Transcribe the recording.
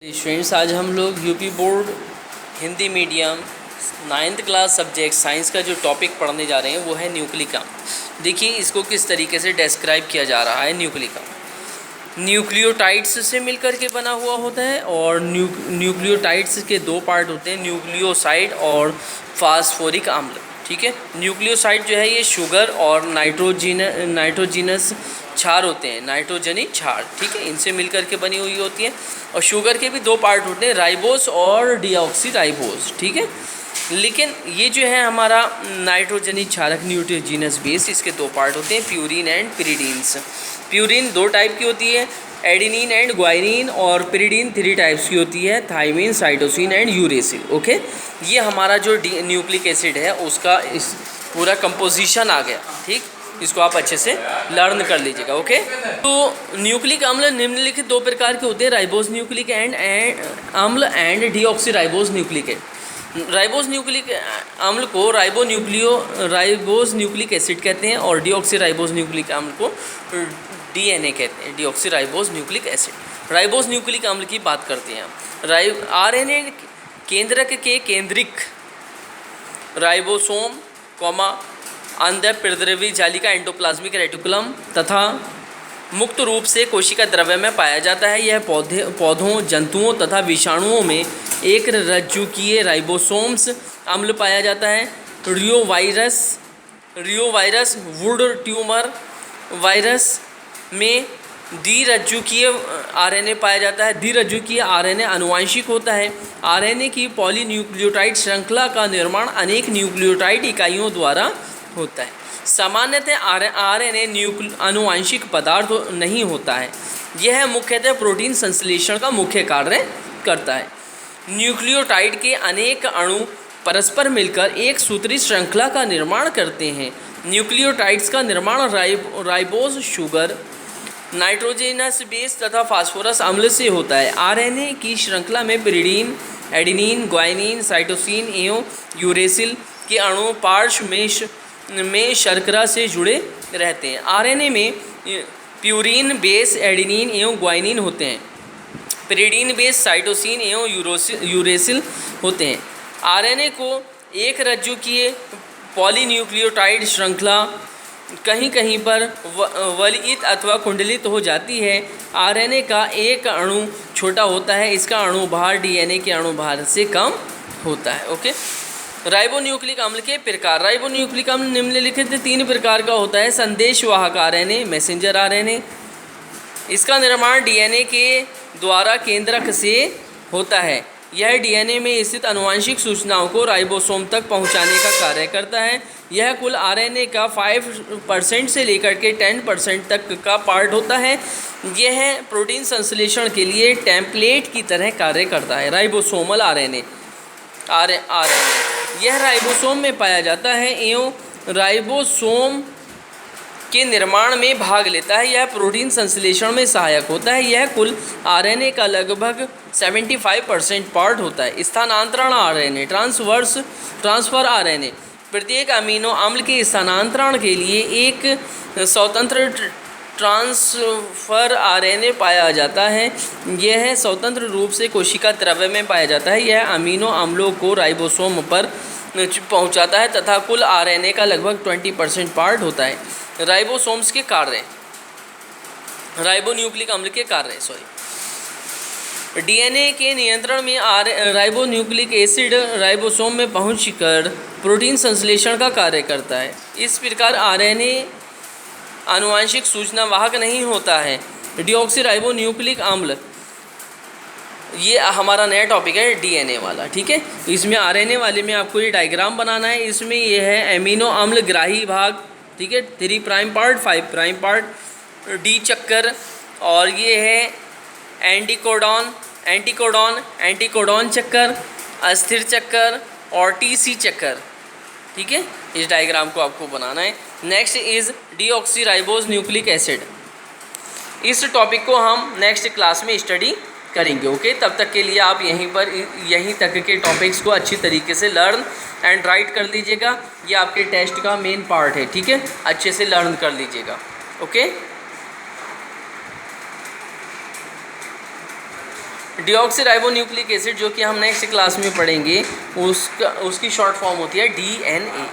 Students, आज हम लोग UP board Hindi medium 9th class subject science का जो टॉपिक पढ़ने जा रहे हैं वो है न्यूक्लिक अम्ल। देखिए इसको किस तरीके से डिस्क्राइब किया जा रहा है। न्यूक्लिक अम्ल न्यूक्लियोटाइड्स से मिलकर के बना हुआ होता है और न्यूक्लियोटाइड्स के दो पार्ट होते हैं, न्यूक्लियोसाइड और फास्फोरिक अम्ल। ठीक है, न्यूक्लियोसाइड जो है ये शुगर और नाइट्रोजिनस क्षार होते हैं, नाइट्रोजनी क्षार। ठीक है, इनसे मिलकर के बनी हुई होती है। और शुगर के भी दो पार्ट होते हैं, राइबोस और डीऑक्सी राइबोस। ठीक है, लेकिन ये जो है हमारा नाइट्रोजनी क्षारक न्यूट्रोजीनस बेस, इसके दो पार्ट होते हैं, प्यूरिन एंड पिरिडीन्स। प्यूरिन दो टाइप की होती है, एडिनिन एंड ग्वाइनिन, और पिरिडीन 3 टाइप्स की होती है, thymine, cytosine and uracil. Okay, ये हमारा जो न्यूक्लिक एसिड है उसका इस पूरा कंपोजिशन आ गया। ठीक, इसको आप अच्छे से लर्न कर लीजिएगा। ओके, तो न्यूक्लिक अम्ल निम्नलिखित दो प्रकार के होते हैं, राइबोस न्यूक्लिक अम्ल and deoxy ribose nucleic acid. Ribose nucleic अम्ल को राइबोस न्यूक्लिक एसिड कहते हैं और डीऑक्सी राइबोस न्यूक्लिक अम्ल को डीएनए कहते हैं, deoxy ribose nucleic acid. Ribose nucleic अम्ल की बात करते हैं। आरएनए केंद्रक के केंद्रिक राइबोसोम अंदर प्रतिद्रव्य जालिका एंडोप्लाज्मिक रेटिकुलम तथा मुक्त रूप से कोशिका द्रव्य में पाया जाता है। यह पौधों, जंतुओं तथा विषाणुओं में एक रज्जुकीय राइबोसोम्स अम्ल पाया जाता है। रियोवायरस, वुड ट्यूमर वायरस में द्विरज्जुकीय आरएनए पाया जाता है। द्विरज्जुकीय आरएनए आनुवंशिक होता है। आरएनए की पॉलीन्यूक्लियोटाइड श्रृंखला का निर्माण अनेक न्यूक्लियोटाइड इकाइयों द्वारा होता है। सामान्यतः आरएनए आनुवंशिक पदार्थ नहीं होता है। यह मुख्यतः प्रोटीन संश्लेषण का मुख्य कार्य करता है। न्यूक्लियोटाइड के अनेक अणु परस्पर मिलकर एक सूत्री श्रृंखला का निर्माण करते हैं। न्यूक्लियोटाइड्स का निर्माण राइबोस शुगर, नाइट्रोजनस बेस तथा फास्फोरस अम्ल से होता है। आरएनए की श्रृंखला में पिरिडीन, एडिनिन, ग्वाइनिन, साइटोसिन एवं यूरेसिल के अणु पार्श्व में शर्करा से जुड़े रहते हैं। आरएनए में प्यूरिन बेस एडिनिन एवं ग्वाइनिन होते हैं। पिरिडीन बेस साइटोसिन एवं यूरेसिल होते हैं। आरएनए को एक रज्जुकीय पॉलीन्यूक्लियोटाइड श्रृंखला कहीं कहीं पर वलयित अथवा कुंडलित हो जाती है। आरएनए का एक अणु छोटा होता है, इसका अणुभार डीएनए के अणुभार से कम होता है। ओके, राइबोन्यूक्लिक अम्ल के प्रकार। राइबोन्यूक्लिक अम्ल निम्नलिखित 3 प्रकार का होता है। संदेशवाहक आरएनए, मैसेंजर आरएनए। इसका निर्माण डीएनए के द्वारा केंद्रक से होता है। यह डीएनए में स्थित आनुवंशिक सूचनाओं को राइबोसोम तक पहुंचाने का कार्य करता है। यह कुल आरएनए का 5% से लेकर के 10% तक का पार्ट होता है। यह प्रोटीन संश्लेषण के लिए टेम्पलेट की तरह कार्य करता है। राइबोसोमल आरएनए यह राइबोसोम में पाया जाता है एवं राइबोसोम के निर्माण में भाग लेता है। यह प्रोटीन संश्लेषण में सहायक होता है। यह कुल आरएनए का लगभग 75% पार्ट होता है। स्थानांतरण आरएनए, ट्रांसफर आरएनए। प्रत्येक अमीनो अम्ल के स्थानांतरण के लिए एक स्वतंत्र ट्रांसफर आरएनए पाया जाता है। यह स्वतंत्र रूप से कोशिका द्रव्य में पाया जाता है। यह अमीनो अम्लों को राइबोसोम पर पहुंचाता है तथा कुल आरएनए का लगभग 20% पार्ट होता है। राइबोसोम्स के कार्य, राइबोन्यूक्लिक अम्ल के कार्य डीएनए के नियंत्रण में राइबोन्यूक्लिक एसिड राइबोसोम में पहुंचकर प्रोटीन संश्लेषण का कार्य करता है। इस प्रकार आरएनए आनुवंशिक सूचना वाहक नहीं होता है। डीऑक्सी राइबोन्यूक्लिक अम्ल, ये हमारा नया टॉपिक है डीएनए वाला। ठीक है, इसमें आरएनए वाले में आपको ये डायग्राम बनाना है। इसमें ये है एमिनो अम्ल ग्राही भाग, ठीक है, 3' पार्ट, 5' पार्ट, डी चक्कर, और ये है एंटीकोडॉन चक्कर, अस्थिर चक्कर और टीसी चक्कर। ठीक है, इस डायग्राम को आपको बनाना है। Next is deoxy ribose nucleic acid. इस टॉपिक को हम नेक्स्ट क्लास में स्टडी करेंगे। ओके, तब तक के लिए आप यहीं तक के टॉपिक्स को अच्छी तरीके से लर्न एंड राइट कर लीजिएगा। ये आपके टेस्ट का मेन पार्ट है। ठीक है, अच्छे से लर्न कर लीजिएगा। ओके। डीऑक्सीराइबोन्यूक्लिक एसिड जो कि हम नेक्स्ट क्लास में पढ़ेंगे, उसकी शॉर्ट फॉर्म होती है DNA।